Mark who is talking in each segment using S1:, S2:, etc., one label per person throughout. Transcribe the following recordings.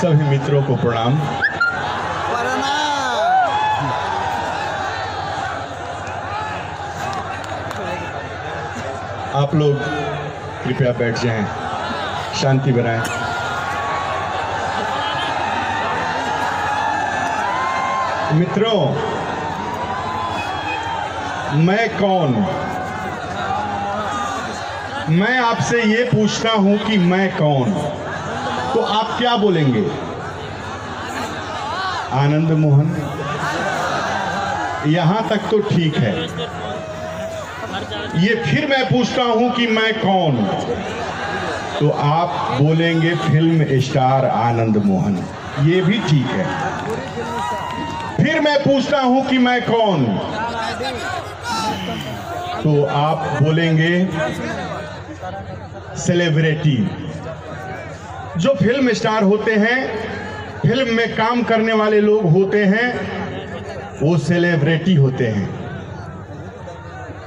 S1: सभी मित्रों को प्रणाम। आप लोग कृपया बैठ जाएं, शांति बनाएं। मित्रों, मैं कौन? मैं आपसे ये पूछता हूं कि मैं कौन, तो आप क्या बोलेंगे? आनंद मोहन। यहां तक तो ठीक है। ये फिर मैं पूछता हूं कि मैं कौन, तो आप बोलेंगे फिल्म स्टार आनंद मोहन। ये भी ठीक है। फिर मैं पूछता हूं कि मैं कौन, तो आप बोलेंगे सेलिब्रिटी। जो फिल्म स्टार होते हैं, फिल्म में काम करने वाले लोग होते हैं, वो सेलिब्रिटी होते हैं।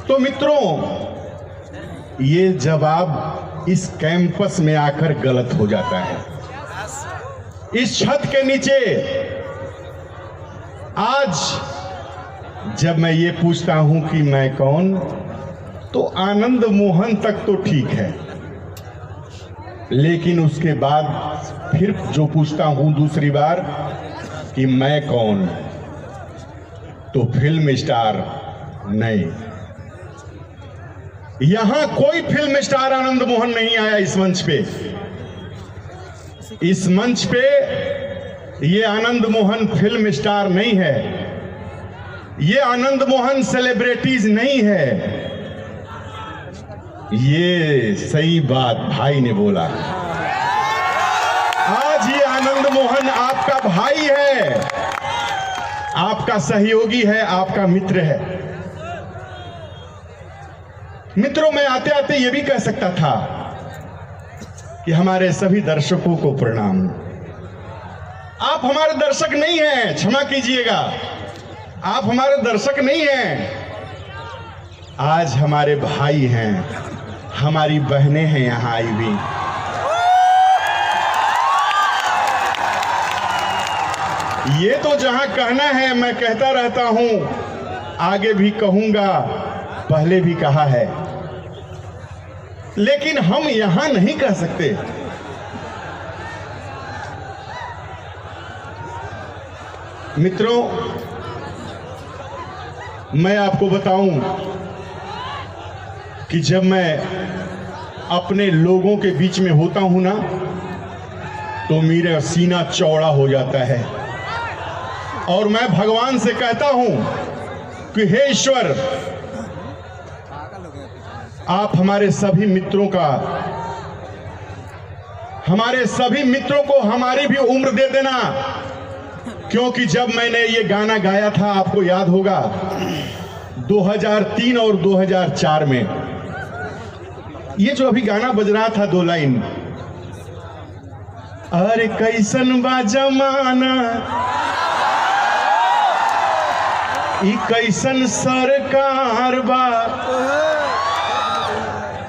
S1: तो मित्रों, ये जवाब इस कैंपस में आकर गलत हो जाता है। इस छत के नीचे आज जब मैं ये पूछता हूं कि मैं कौन, तो आनंद मोहन तक तो ठीक है, लेकिन उसके बाद फिर जो पूछता हूं दूसरी बार कि मैं कौन, तो फिल्म स्टार नहीं। यहां कोई फिल्म स्टार आनंद मोहन नहीं आया इस मंच पे। इस मंच पे ये आनंद मोहन फिल्म स्टार नहीं है, ये आनंद मोहन सेलिब्रिटीज नहीं है। ये सही बात भाई ने बोला। आज ये आनंद मोहन आपका भाई है, आपका सहयोगी है, आपका मित्र है। मित्रों, मैं आते आते ये भी कह सकता था कि हमारे सभी दर्शकों को प्रणाम। आप हमारे दर्शक नहीं हैं, क्षमा कीजिएगा, आप हमारे दर्शक नहीं हैं। आज हमारे भाई हैं, हमारी बहनें हैं यहां आई हुई। ये तो जहां कहना है मैं कहता रहता हूं, आगे भी कहूंगा, पहले भी कहा है, लेकिन हम यहां नहीं कह सकते। मित्रों, मैं आपको बताऊं कि जब मैं अपने लोगों के बीच में होता हूं ना, तो मेरा सीना चौड़ा हो जाता है और मैं भगवान से कहता हूं कि हे ईश्वर, आप हमारे सभी मित्रों को हमारी भी उम्र दे देना। क्योंकि जब मैंने ये गाना गाया था, आपको याद होगा, 2003 और 2004 में, ये जो अभी गाना बज रहा था, 2 लाइन, अरे कैसन बा जमाना, ई कैसन सरकार बा,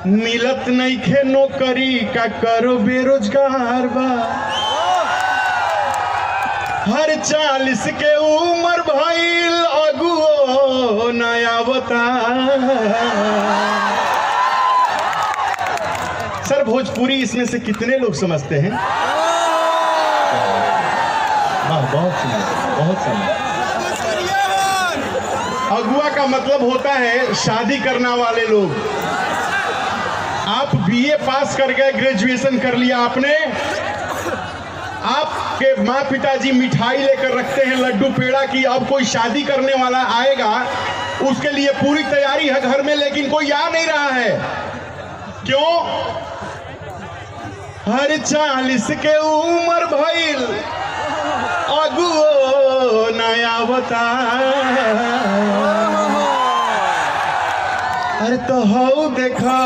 S1: मिलत नइखे नौकरी, का करो बेरोजगार बा, हर 40 के उम्र भइल, अगुओ नया बता। सर, भोजपुरी इसमें से कितने लोग समझते हैं? वाह, बहुत सुंदर, बहुत सुंदर। अगुआ का मतलब होता है शादी करने वाले लोग। आप बीए पास कर गए, ग्रेजुएशन कर लिया आपने, आपके माँ पिताजी मिठाई लेकर रखते हैं, लड्डू पेड़ा की, अब कोई शादी करने वाला आएगा, उसके लिए पूरी तैयारी है घर में, लेकिन कोई आ नहीं रहा है। क्यों? हर 40 के उम्र भइल, अगुओ नया बता। अरे तो हौ देखा,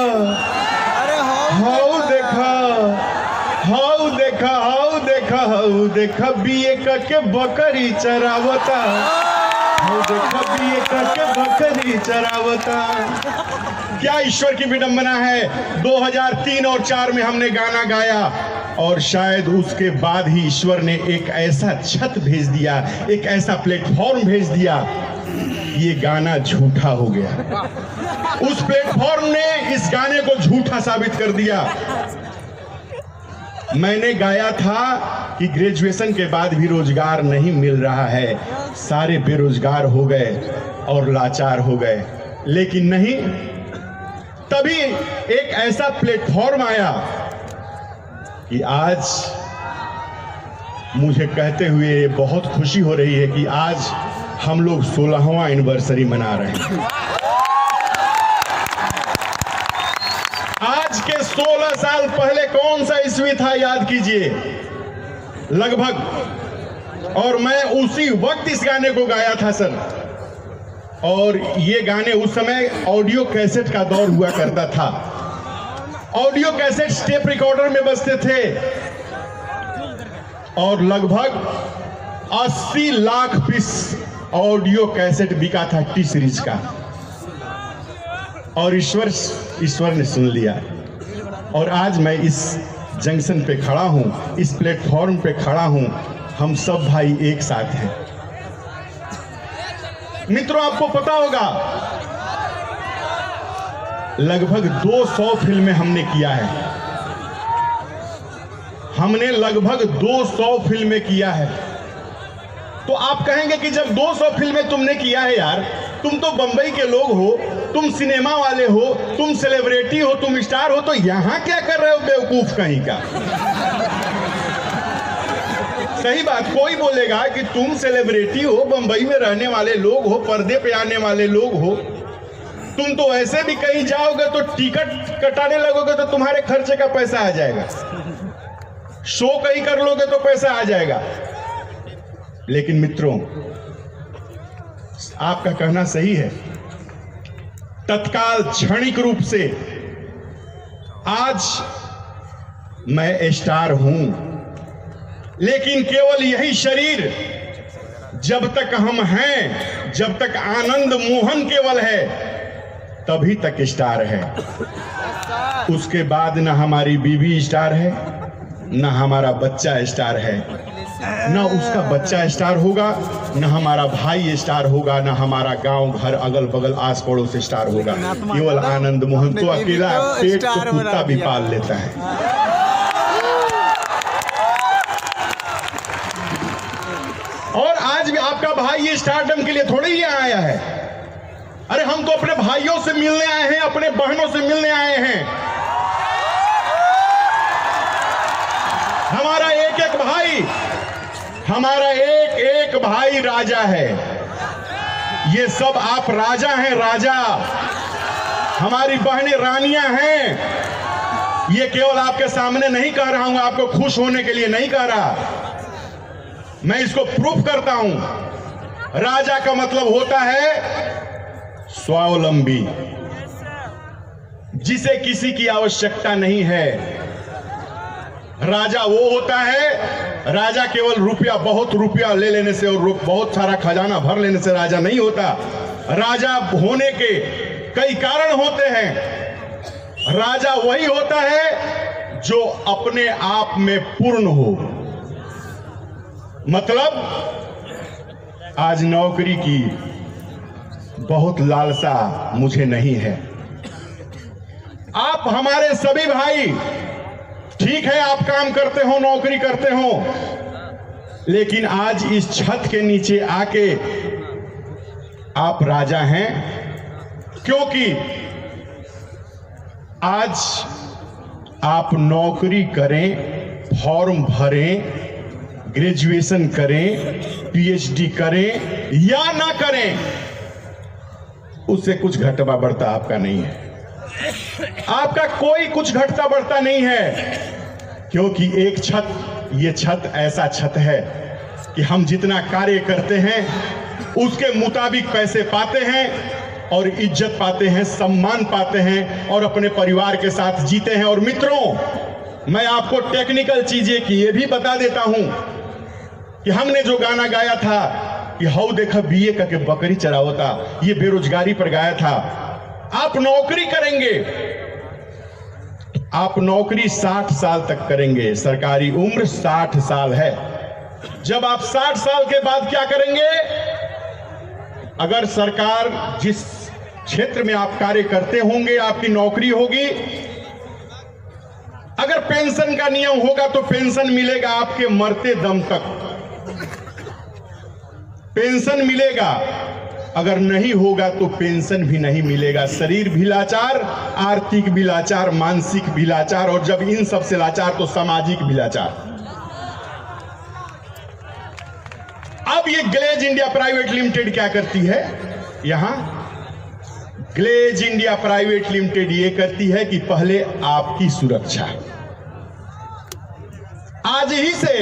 S1: हौ देखा, हौ देखा, हौ देखा, हौ देखा, बीए करके बकरी चरावता, हौ देखा, बीए करके बकरी चरावता। क्या ईश्वर की विडंबना है। 2003 और 4 में हमने गाना गाया, और शायद उसके बाद ही ईश्वर ने एक ऐसा छत भेज दिया, एक ऐसा प्लेटफॉर्म भेज दिया, ये गाना झूठा हो गया। उस प्लेटफॉर्म ने इस गाने को झूठा साबित कर दिया। मैंने गाया था कि ग्रेजुएशन के बाद भी रोजगार नहीं मिल रहा है, सारे बेरोजगार हो गए और लाचार हो गए, लेकिन नहीं, तभी एक ऐसा प्लेटफॉर्म आया कि आज मुझे कहते हुए बहुत खुशी हो रही है कि आज हम लोग 16वां एनिवर्सरी मना रहे हैं। आज के 16 साल पहले कौन सा ईस्वी था, याद कीजिए, लगभग। और मैं उसी वक्त इस गाने को गाया था सर। और ये गाने उस समय ऑडियो कैसेट का दौर हुआ करता था। ऑडियो कैसेट टेप रिकॉर्डर में बजते थे और लगभग 80 लाख पीस ऑडियो कैसेट बिका था टी सीरीज का। और ईश्वर ने सुन लिया और आज मैं इस जंक्शन पे खड़ा हूं, इस प्लेटफॉर्म पे खड़ा हूं, हम सब भाई एक साथ हैं। मित्रों, आपको पता होगा लगभग 200 फिल्में हमने किया है। हमने लगभग 200 फिल्में किया है। तो आप कहेंगे कि जब 200 फिल्में तुमने किया है यार, तुम तो बंबई के लोग हो, तुम सिनेमा वाले हो, तुम सेलिब्रिटी हो, तुम स्टार हो, तो यहां क्या कर रहे हो बेवकूफ कहीं का। सही बात, कोई बोलेगा कि तुम सेलिब्रिटी हो, बंबई में रहने वाले लोग हो, पर्दे पे आने वाले लोग हो, तुम तो ऐसे भी कहीं जाओगे तो टिकट कटाने लगोगे तो तुम्हारे खर्चे का पैसा आ जाएगा, शो कहीं कर लोगे तो पैसा आ जाएगा। लेकिन मित्रों, आपका कहना सही है, तत्काल क्षणिक रूप से आज मैं स्टार हूं, लेकिन केवल यही शरीर जब तक हम हैं, जब तक आनंद मोहन केवल है, तभी तक स्टार है। उसके बाद ना हमारी बीवी स्टार है, ना हमारा बच्चा स्टार है, ना उसका बच्चा स्टार होगा, ना हमारा भाई स्टार होगा, ना हमारा गांव घर अगल बगल आस पड़ोस स्टार होगा। केवल आनंद मोहन तो अकेला पेट तो कुत्ता भी पाल लेता है। और आज भी आपका भाई ये स्टारडम के लिए थोड़ी ही आया है। अरे हम तो अपने भाइयों से मिलने आए हैं, अपने बहनों से मिलने आए हैं। हमारा एक एक भाई, हमारा एक एक भाई राजा है। ये सब आप राजा हैं, राजा। हमारी बहनें रानियां हैं। ये केवल आपके सामने नहीं कह रहा हूं, आपको खुश होने के लिए नहीं कह रहा, मैं इसको प्रूफ करता हूं। राजा का मतलब होता है स्वावलंबी, जिसे किसी की आवश्यकता नहीं है। राजा वो होता है, राजा केवल बहुत रुपया ले लेने से और बहुत सारा खजाना भर लेने से राजा नहीं होता। राजा होने के कई कारण होते हैं। राजा वही होता है जो अपने आप में पूर्ण हो। मतलब आज नौकरी की बहुत लालसा मुझे नहीं है। आप हमारे सभी भाई, ठीक है आप काम करते हो, नौकरी करते हो, लेकिन आज इस छत के नीचे आके आप राजा हैं, क्योंकि आज आप नौकरी करें, फॉर्म भरें, ग्रेजुएशन करें, पीएचडी करें या ना करें, उससे कुछ घटता बढ़ता आपका नहीं है। आपका कोई कुछ घटता बढ़ता नहीं है, क्योंकि एक छत, ये छत ऐसा छत है कि हम जितना कार्य करते हैं उसके मुताबिक पैसे पाते हैं और इज्जत पाते हैं, सम्मान पाते हैं और अपने परिवार के साथ जीते हैं। और मित्रों, मैं आपको टेक्निकल चीजें की ये भी बता देता हूं कि हमने जो गाना गाया था कि हाउ देखा बीए का के बकरी चरावता, ये बेरोजगारी पर गाया था। आप नौकरी करेंगे तो आप नौकरी 60 साल तक करेंगे, सरकारी उम्र 60 साल है। जब आप 60 साल के बाद क्या करेंगे? अगर सरकार जिस क्षेत्र में आप कार्य करते होंगे, आपकी नौकरी होगी, अगर पेंशन का नियम होगा तो पेंशन मिलेगा आपके मरते दम तक, पेंशन मिलेगा। अगर नहीं होगा तो पेंशन भी नहीं मिलेगा। शरीर भी लाचार, आर्थिक भी लाचार, मानसिक भी लाचार, और जब इन सब से लाचार तो सामाजिक भी लाचार। अब ये ग्लेज इंडिया प्राइवेट लिमिटेड क्या करती है? यहां ग्लेज इंडिया प्राइवेट लिमिटेड ये करती है कि पहले आपकी सुरक्षा। आज ही से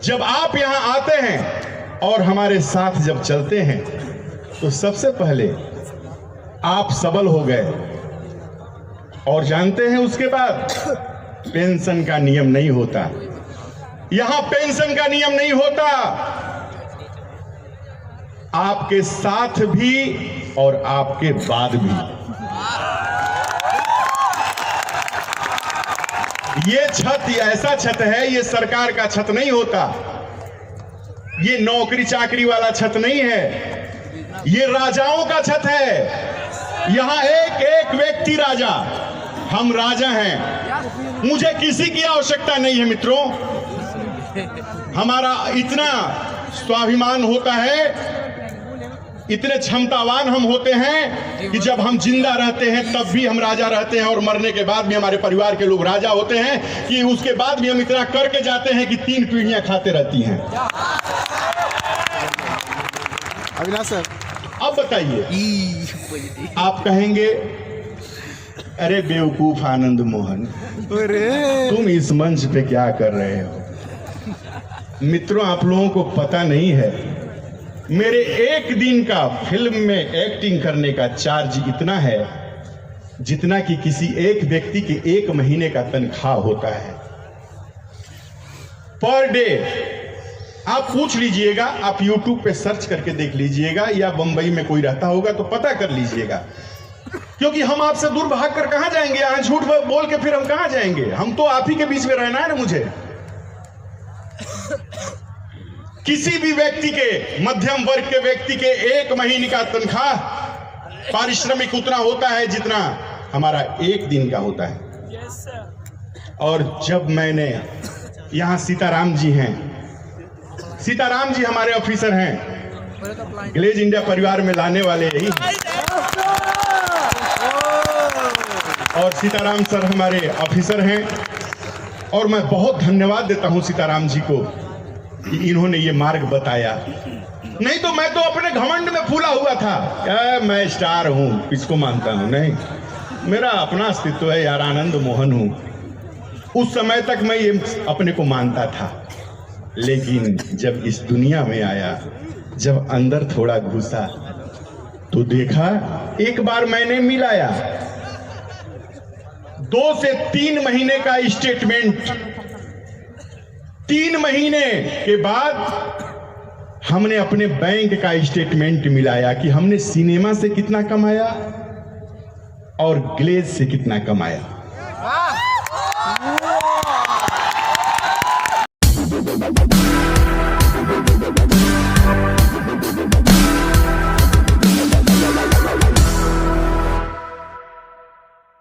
S1: जब आप यहां आते हैं और हमारे साथ जब चलते हैं तो सबसे पहले आप सबल हो गए, और जानते हैं उसके बाद पेंशन का नियम नहीं होता। यहां पेंशन का नियम नहीं होता। आपके साथ भी और आपके बाद भी। ये छत ऐसा छत है, ये सरकार का छत नहीं होता, ये नौकरी चाकरी वाला छत नहीं है, ये राजाओं का छत है। यहां एक एक व्यक्ति राजा, हम राजा हैं। मुझे किसी की आवश्यकता नहीं है मित्रों। हमारा इतना स्वाभिमान होता है, इतने क्षमतावान हम होते हैं कि जब हम जिंदा रहते हैं तब भी हम राजा रहते हैं, और मरने के बाद भी हमारे परिवार के लोग राजा होते हैं कि उसके बाद भी हम इतना करके जाते हैं कि 3 पीढ़ियां खाते रहती हैं।
S2: अविनाश सर,
S1: अब बताइए, आप कहेंगे अरे बेवकूफ आनंद मोहन, तुम इस मंच पे क्या कर रहे हो? मित्रों, आप लोगों को पता नहीं है, मेरे एक दिन का फिल्म में एक्टिंग करने का चार्ज इतना है जितना कि किसी एक व्यक्ति के 1 महीने का तनख्वाह होता है पर डे। आप पूछ लीजिएगा, आप YouTube पे सर्च करके देख लीजिएगा, या बंबई में कोई रहता होगा तो पता कर लीजिएगा, क्योंकि हम आपसे दूर भाग कर कहां जाएंगे? यहां झूठ बोल के फिर हम कहां जाएंगे? हम तो आप ही के बीच में रहना है ना। मुझे किसी भी व्यक्ति के, मध्यम वर्ग के व्यक्ति के 1 महीने का तनख्वाह पारिश्रमिक उतना होता है जितना हमारा 1 दिन का होता है। और जब मैंने, यहां सीताराम जी हैं, सीताराम जी हमारे ऑफिसर हैं, ग्लेज इंडिया परिवार में लाने वाले यही, और सीताराम सर हमारे ऑफिसर हैं, और मैं बहुत धन्यवाद देता हूं सीताराम जी को कि इन्होंने ये मार्ग बताया। नहीं तो मैं तो अपने घमंड में फूला हुआ था, मैं स्टार हूं, किसको मानता हूं? नहीं, मेरा अपना अस्तित्व है यार, आनंद मोहन हूं। उस समय तक मैं ये अपने को मानता था, लेकिन जब इस दुनिया में आया, जब अंदर थोड़ा घुसा तो देखा, एक बार मैंने मिलाया 2 से 3 महीने का स्टेटमेंट। 3 महीने के बाद हमने अपने बैंक का स्टेटमेंट मिलाया कि हमने सिनेमा से कितना कमाया और ग्लेज से कितना कमाया।